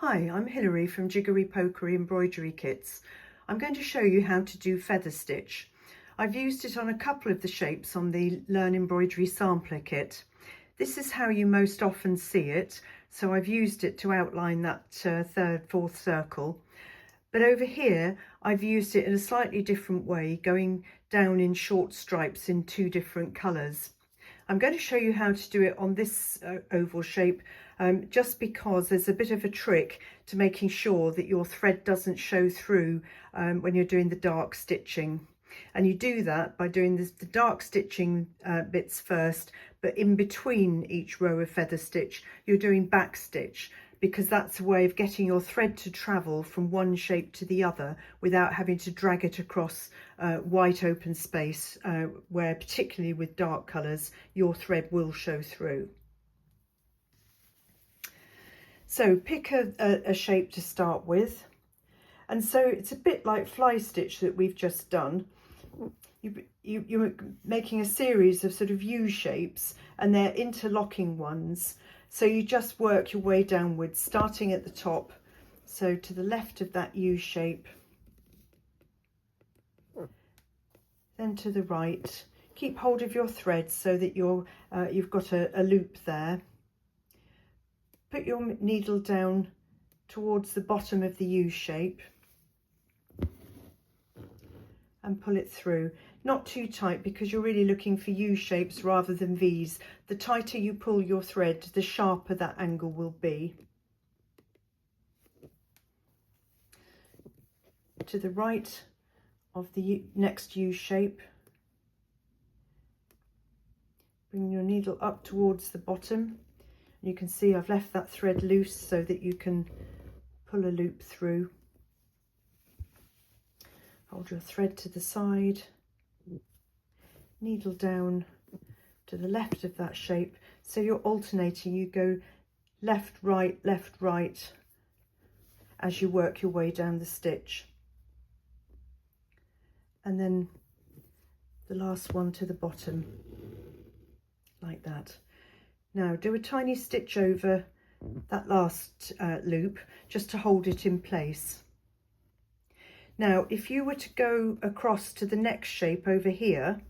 Hi, I'm Hilary from Jiggery Pokery Embroidery Kits. I'm going to show you how to do feather stitch. I've used it on a couple of the shapes on the Learn Embroidery Sampler Kit. This is how you most often see it, so I've used it to outline that fourth circle. But over here, I've used it in a slightly different way, going down in short stripes in two different colours. I'm going to show you how to do it on this oval shape just because there's a bit of a trick to making sure that your thread doesn't show through when you're doing the dark stitching. And you do that by doing the dark stitching bits first, but in between each row of feather stitch, you're doing back stitch, because that's a way of getting your thread to travel from one shape to the other without having to drag it across white open space where, particularly with dark colours, your thread will show through. So pick a shape to start with, and so it's a bit like fly stitch that we've just done. You're making a series of sort of U shapes, and they're interlocking ones. So you just work your way downwards, starting at the top, so to the left of that U shape, then to the right. Keep hold of your thread so that you've got a loop there. Put your needle down towards the bottom of the U shape and pull it through. Not too tight, because you're really looking for U shapes rather than V's. The tighter you pull your thread, the sharper that angle will be. To the right of the next U shape, bring your needle up towards the bottom. You can see I've left that thread loose so that you can pull a loop through. Hold your thread to the side, needle down to the left of that shape, so you're alternating. You go left, right, as you work your way down the stitch. And then the last one to the bottom, like that. Now do a tiny stitch over that last loop just to hold it in place. Now, if you were to go across to the next shape over here,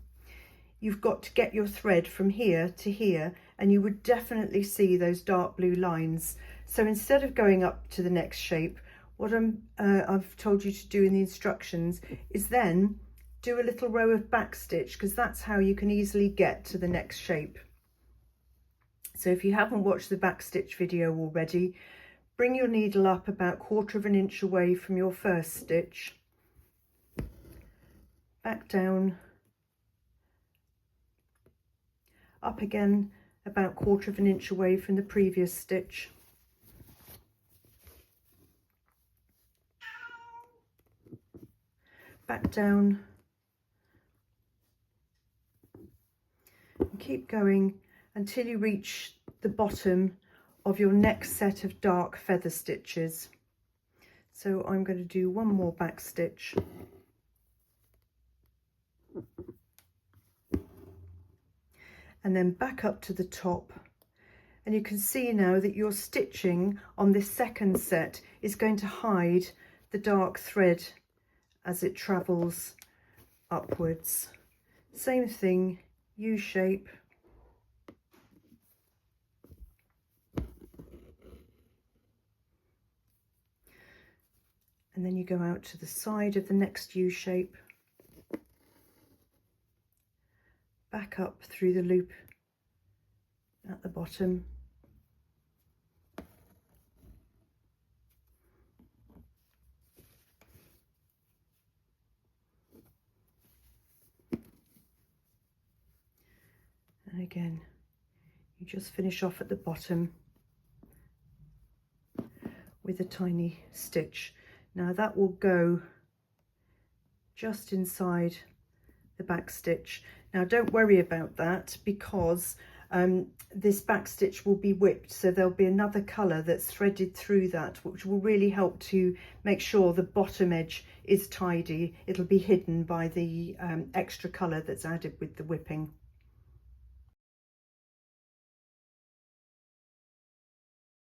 you've got to get your thread from here to here, and you would definitely see those dark blue lines. So instead of going up to the next shape, what I've told you to do in the instructions is then do a little row of back stitch, because that's how you can easily get to the next shape. So if you haven't watched the back stitch video already, bring your needle up about 1/4 of an inch away from your first stitch, back down, up again about 1/4 of an inch away from the previous stitch, back down, and keep going until you reach the bottom of your next set of dark feather stitches. So I'm going to do one more back stitch, and then back up to the top. And you can see now that your stitching on this second set is going to hide the dark thread as it travels upwards. Same thing, U shape, and then you go out to the side of the next U shape, back up through the loop at the bottom, and again you just finish off at the bottom with a tiny stitch. Now that will go just inside the back stitch. Now don't worry about that, because this back stitch will be whipped, so there'll be another colour that's threaded through that, which will really help to make sure the bottom edge is tidy. It'll be hidden by the extra colour that's added with the whipping.